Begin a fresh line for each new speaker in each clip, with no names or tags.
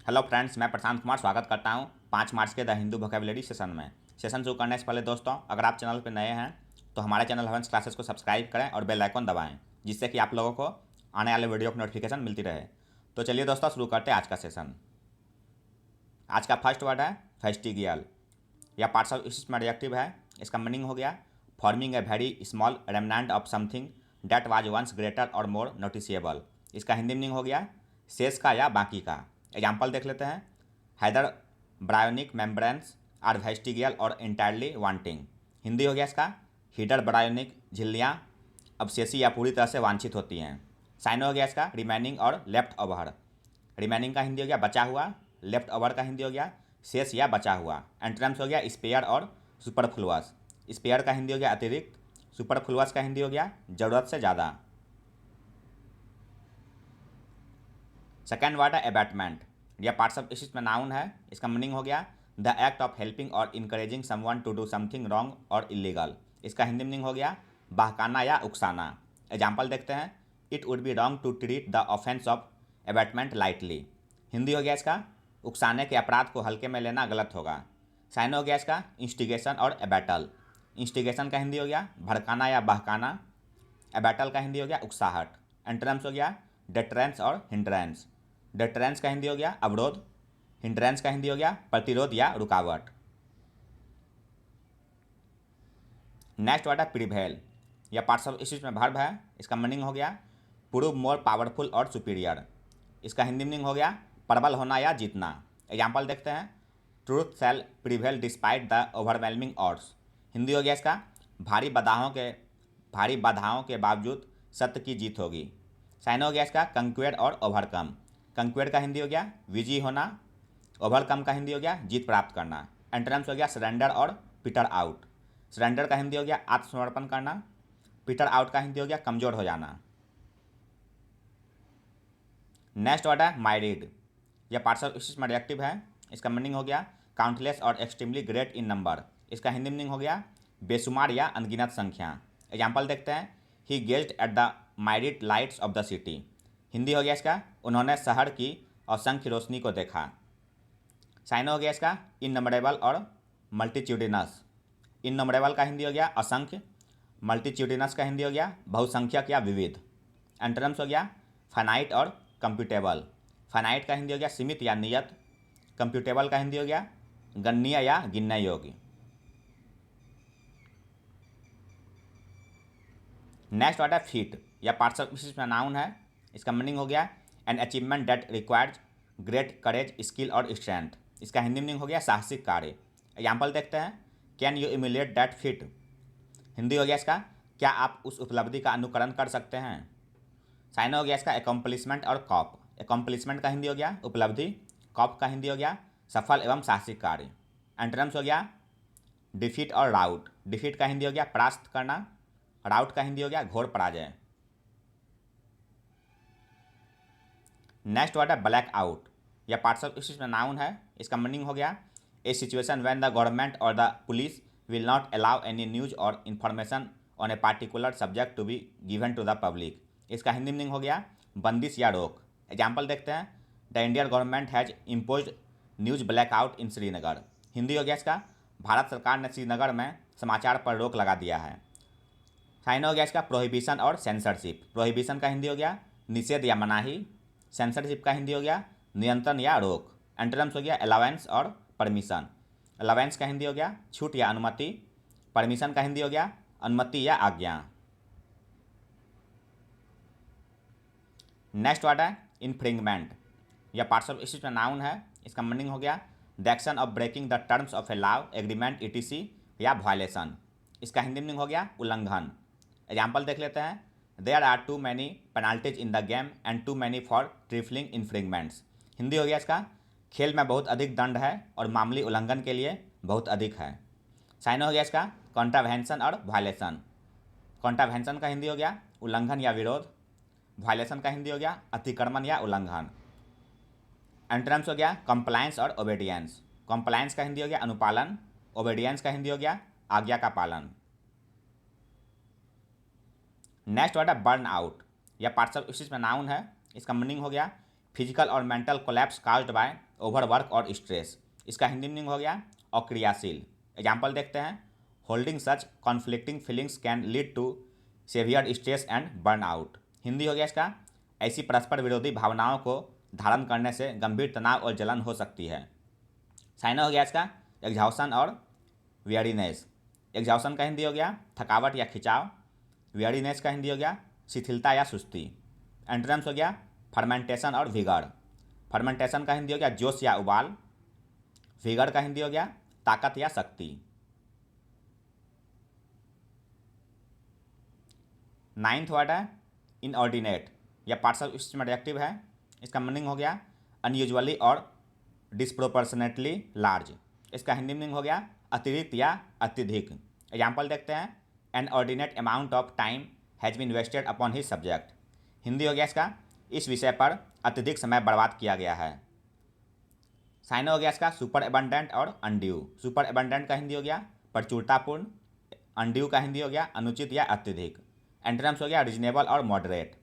Hello friends, मैं प्रशांत कुमार स्वागत करता हूं 5 मार्च के द हिंदू वोकेबुलरी सेशन में। सेशन शुरू करने से पहले दोस्तों, अगर आप चैनल पर नए हैं तो हमारे चैनल हवंस क्लासेस को सब्सक्राइब करें और बेल आइकन दबाएं, जिससे कि आप लोगों को आने वाले वीडियो की नोटिफिकेशन मिलती रहे। तो चलिए दोस्तों, शुरू करते हैं आज का सेशन। आज का फर्स्ट वर्ड है फेस्टिगियल। यह पार्ट्स ऑफ स्पीच में एडजेक्टिव है। इसका मीनिंग हो गया forming a very small remnant of something that was once greater और मोर नोटिसेबल। इसका हिंदी मीनिंग हो गया शेष का या बाकी का। एग्जाम्पल देख लेते हैं। हैदर ब्रायोनिक मेम्ब्रेन्स आर वेस्टिगियल और इंटायरली वांटिंग। हिंदी हो गया इसका हीडर ब्रायोनिक झिल्लियाँ अवशेषी या पूरी तरह से वांछित होती हैं। साइन हो गया इसका रिमेनिंग और लेफ्ट ओवर। रिमेनिंग का हिंदी हो गया बचा हुआ, लेफ्ट ओवर का हिंदी हो गया शेष या बचा हुआ। एंटोनिम्स हो गया स्पेयर और सुपरफ्लुअस। स्पेयर का हिंदी हो गया अतिरिक्त, सुपरफ्लुअस का हिंदी हो गया ज़रूरत से ज़्यादा। सेकेंड वर्ड है एबैटमेंट। यह पार्ट्स ऑफ स्पीच में नाउन है। इसका मीनिंग हो गया द एक्ट ऑफ हेल्पिंग और encouraging someone to do something wrong और इलीगल। इसका हिंदी मीनिंग हो गया बहकाना या उकसाना। एग्जाम्पल देखते हैं। It would be wrong to treat the offence of abetment lightly. Hindi हो गया इसका उकसाने के अपराध को हल्के में लेना गलत होगा। साइन हो गया इसका इंस्टिगेशन और एबैटल। इंस्टिगेशन का हिंदी हो गया भड़काना या बहकाना। एबैटल का हिंदी हो गया उकसाहट। एंटोनिम्स हो गया डेटरेंस और हिंड्रेंस। डेटरेंस का हिंदी हो गया अवरोध, हिंड्रेंस का हिंदी हो गया प्रतिरोध या रुकावट। नेक्स्ट वर्ड है प्रिवेल। यह पार्ट्स ऑफ स्पीच में वर्ब है। इसका मीनिंग हो गया प्रूव मोर पावरफुल और सुपीरियर। इसका हिंदी मीनिंग हो गया प्रबल होना या जीतना। एग्जाम्पल देखते हैं। Truth shall prevail despite the overwhelming odds. Hindi हो गया इसका भारी बाधाओं के बावजूद सत्य की जीत होगी। साइन हो गया इसका कंक्वेयर और ओवरकम। कंक्वेयर का हिंदी हो गया विजयी होना, ओवरकम का हिंदी हो गया जीत प्राप्त करना। एंटोनिम्स हो गया सरेंडर और पीटर आउट। सरेंडर का हिंदी हो गया आत्मसमर्पण करना, पीटर आउट का हिंदी हो गया कमजोर हो जाना। नेक्स्ट वर्ड है मैरिड। यह पार्ट्स ऑफ स्पीच में एडजेक्टिव है। इसका मीनिंग हो गया काउंटलेस और एक्सट्रीमली ग्रेट इन नंबर। इसका हिंदी मीनिंग हो गया बेशुमार या अनगिनत संख्या। एग्जाम्पल देखते हैं। He gazed at the married lights of the city. Hindi हो गया इसका उन्होंने शहर की असंख्य रोशनी को देखा। साइन हो गया इसका इननमरेबल और मल्टीट्यूडिनस। इननमरेबल का हिंदी हो गया असंख्य, मल्टीट्यूडिनस का हिंदी हो गया बहुसंख्यक या विविध। एंटोनिम्स हो गया फाइनाइट और कंप्यूटेबल। फाइनाइट का हिंदी हो गया सीमित या नियत, कंप्यूटेबल का हिंदी हो गया गणनीय या गिनने योग्य। नेक्स्ट वर्ड है फीट। यह पार्ट्स ऑफ स्पीच में नाउन है। इसका मीनिंग हो गया an achievement that requires great courage skill और स्ट्रेंथ। इसका हिंदी मीनिंग हो गया साहसिक कार्य। एग्जाम्पल देखते हैं। Can you emulate that feet. Hindi हो गया इसका क्या आप उस उपलब्धि का अनुकरण कर सकते हैं। साइन हो गया इसका एकम्प्लिशमेंट और कॉप। एकम्प्लिशमेंट का हिंदी हो गया उपलब्धि, कॉप का हिंदी हो गया सफल एवं साहसिक कार्य। एंटोनिम्स हो गया डिफीट और राउट। डिफीट का हिंदी हो गया परास्त करना, राउट का हिंदी हो गया घोर पराजय। नेक्स्ट वर्ड है ब्लैक आउट। यह पार्ट्स ऑफ स्पीच में नाउन है। इसका मीनिंग हो गया a situation when the government और the police will not allow any news और information on a particular subject to be given to the public. इसका हिंदी मीनिंग हो गया बंदिश या रोक। एग्जाम्पल देखते हैं। The Indian government has impose news black out in Srinagar. Hindi हो गया इसका भारत सरकार ने श्रीनगर में समाचार पर रोक लगा दिया है। साइन हो गया इसका प्रोहिबिशन और सेंसरशिप। प्रोहिबिशन का हिंदी हो गया निषेध या मनाही, सेंसरशिप का हिंदी हो गया नियंत्रण या रोक। एंटोनिम्स हो गया अलाउंस और परमिशन। अलाउंस का हिंदी हो गया छूट या अनुमति, परमिशन का हिंदी हो गया अनुमति या आज्ञा। नेक्स्ट वर्ड है इन्फ्रिंगमेंट। यह पार्ट्स ऑफ स्पीच में नाउन है। इसका मीनिंग हो गया the action of breaking the terms of a law agreement ETC या वायलेशन। इसका हिंदी मीनिंग हो गया उल्लंघन। एग्जाम्पल देख लेते हैं। There are too many penalties in the game and too many for trifling infringements. Hindi हो गया इसका खेल में बहुत अधिक दंड है और मामूली उल्लंघन के लिए बहुत अधिक है। साइन हो गया इसका कॉन्ट्रावेंशन और वायलेशन। कॉन्ट्रावेंशन का हिंदी हो गया उल्लंघन या विरोध, वायलेशन का हिंदी हो गया अतिक्रमण या उल्लंघन। एंटोनिम्स हो गया कंप्लायंस और ओबेडियंस। कंप्लायंस का हिंदी हो गया अनुपालन, ओबेडियंस का हिंदी हो गया आज्ञा का पालन। नेक्स्ट वर्ड है बर्न आउट। यह पार्ट्स ऑफ स्पीच में नाउन है। इसका मीनिंग हो गया फिजिकल और mental collapse caused by overwork और स्ट्रेस। इसका हिंदी मीनिंग हो गया अक्रियाशील। एग्जाम्पल देखते हैं, holding such conflicting feelings can lead to severe stress and burnout. Hindi हो गया इसका, ऐसी परस्पर विरोधी भावनाओं को धारण करने से गंभीर तनाव और जलन हो सकती है। साइना हो गया इसका एग्जॉशन और वेयरीनेस। एग्जॉशन का हिंदी हो गया थकावट या खिंचाव। वेयरीनेस का हिंदी हो गया शिथिलता या सुस्ती। एंटोनिम्स हो गया फर्मेंटेशन और विगर। फर्मेंटेशन का हिंदी हो गया जोश या उबाल। विगर का हिंदी हो गया ताकत या शक्ति। 9th वर्ड है इनऑर्डिनेट, यह पार्ट्स ऑफ स्पीच में एडजेक्टिव है। इसका मीनिंग हो गया अनयूजुअली और डिस्प्रोपोर्शनेटली लार्ज। इसका हिंदी मीनिंग हो गया अतिरिक्त या अत्यधिक। एग्जाम्पल देखते हैं, an inordinate amount of time has been invested upon his subject. Hindi हो गया इसका, इस विषय पर अत्यधिक समय बर्बाद किया गया है। साइन हो गया इसका सुपर एबंडेंट और अनड्यू। सुपर एबंडेंट का हिंदी हो गया प्रचुरतापूर्ण। अनड्यू का हिंदी हो गया अनुचित या अत्यधिक। एंटोनिम्स हो गया रीजनेबल और मॉडरेट।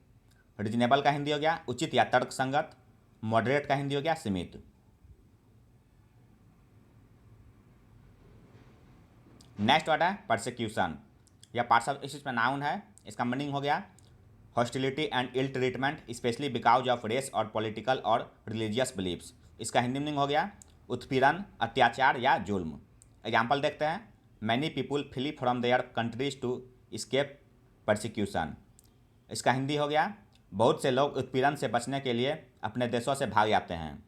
रीजनेबल का हिंदी हो गया उचित या तर्कसंगत। मॉडरेट का हिंदी हो गया सीमित। नेक्स्ट वर्ड है परसिक्यूशन, यह पार्ट्स ऑफ स्पीच में नाउन है। इसका मीनिंग हो गया hostility and ill treatment especially because of race और पॉलिटिकल और रिलीजियस बिलीव्स। इसका हिंदी मीनिंग हो गया उत्पीड़न, अत्याचार या जुल्म। एग्जाम्पल देखते हैं, many people flee from their countries to escape persecution. इसका हिंदी हो गया बहुत से लोग उत्पीड़न से बचने के लिए अपने देशों से भाग जाते हैं।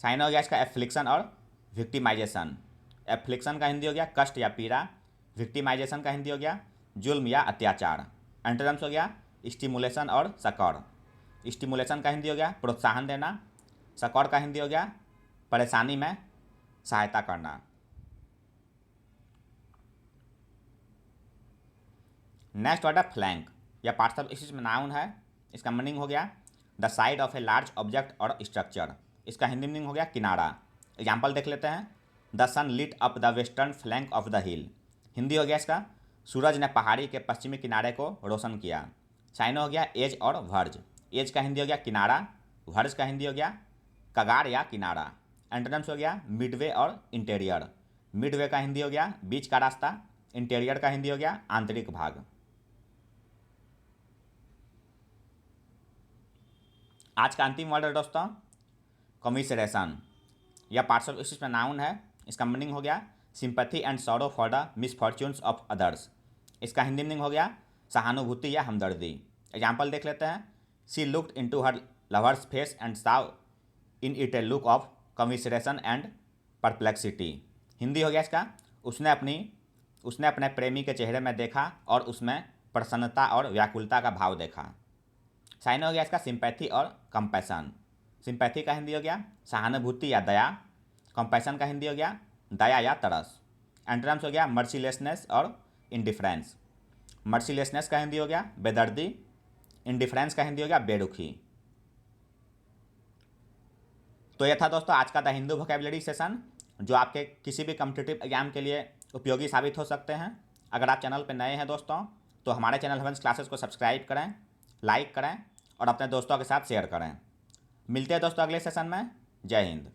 साइन हो गया इसका एफ्लिक्शन और विक्टिमाइजेशन। एफ्लिक्शन का हिंदी हो गया कष्ट या पीड़ा। विक्टिमाइजेशन का हिंदी हो गया जुल्म या अत्याचार। एंटोनिम्स हो गया स्टिमुलेशन और सकौर। स्टिमुलेशन का हिंदी हो गया प्रोत्साहन देना। सकौर का हिंदी हो गया परेशानी में सहायता करना। नेक्स्ट वर्ड है फ्लैंक, यह पार्ट्स ऑफ स्पीच में नाउन है। इसका मीनिंग हो गया the side of a large object और स्ट्रक्चर। इसका हिंदी मीनिंग हो गया किनारा। एग्जाम्पल देख लेते हैं, the sun lit up the western flank of the hill. Hindi हो गया इसका सूरज ने पहाड़ी के पश्चिमी किनारे को रोशन किया। साइन हो गया एज और वर्ज। एज का हिंदी हो गया किनारा। वर्ज का हिंदी हो गया कगार या किनारा। एंटोनिम्स हो गया मिडवे और इंटीरियर। मिडवे का हिंदी हो गया बीच का रास्ता। इंटीरियर का हिंदी हो गया आंतरिक भाग। आज का अंतिम वर्ड है दोस्तों कमिसरेशन, यह पार्ट्स ऑफ स्पीच में नाउन है। इसका मीनिंग हो गया sympathy and sorrow for the misfortunes of others. इसका हिंदी मीनिंग हो गया सहानुभूति या हमदर्दी। एग्जाम्पल देख लेते हैं, she looked into her lover's face and saw in it a look of commiseration and perplexity. Hindi हो गया इसका उसने अपने प्रेमी के चेहरे में देखा और उसमें प्रसन्नता और व्याकुलता का भाव देखा। साइन हो गया इसका सिंपैथी और कंपैशन। सिंपैथी का हिंदी हो गया सहानुभूति या दया। कंपैशन का हिंदी हो गया दया या तरस। एंटोनिम्स हो गया मर्सीलेसनेस और इंडिफरेंस। मर्सीलेसनेस का हिंदी हो गया बेदर्दी। इंडिफरेंस का हिंदी हो गया बेरुखी। तो यह था दोस्तों आज का द हिंदू वोकैबुलरी सेशन, जो आपके किसी भी कॉम्पिटिटिव एग्जाम के लिए उपयोगी साबित हो सकते हैं। अगर आप चैनल पर नए हैं दोस्तों तो हमारे चैनल हेवंस क्लासेस को सब्सक्राइब करें, लाइक करें और अपने दोस्तों के साथ शेयर करें। मिलते हैं दोस्तों अगले सेशन में। जय हिंद।